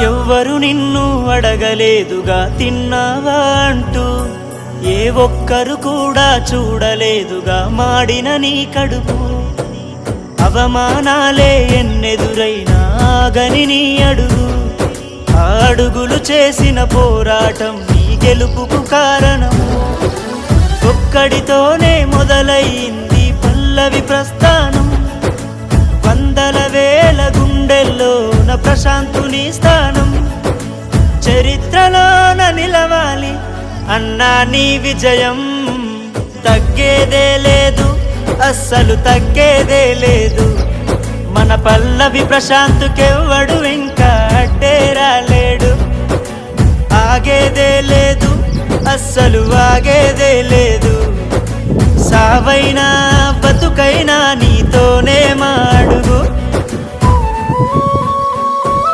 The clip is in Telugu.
ఎవ్వరు నిన్ను అడగలేదుగా తిన్నావా అంటూ, ఏ ఒక్కరు కూడా చూడలేదుగా మాడిన నీ కడుపు. అవమానాలే ఎన్నెదురైనా ఆగని నీ అడుగు, ఆ అడుగులు చేసిన పోరాటం నీ గెలుపుకు కారణము. ఒక్కడితోనే మొదలయ్యింది పల్లవి ప్రస్థానం, వందల వేల గుండెల్లోన ప్రశాంతుని స్థానం. చరిత్రలోన నిలవాలి అన్నా నీ విజయం, తగ్గేదే లేదు అస్సలు తగ్గేదే లేదు. మన పల్లవి ప్రశాంతుకెవ్వడు ఇంకా అడ్డే రాలేడు. ఆగేదే లేదు అస్సలు ఆగేదే లేదు. సావైనా బతుకైనా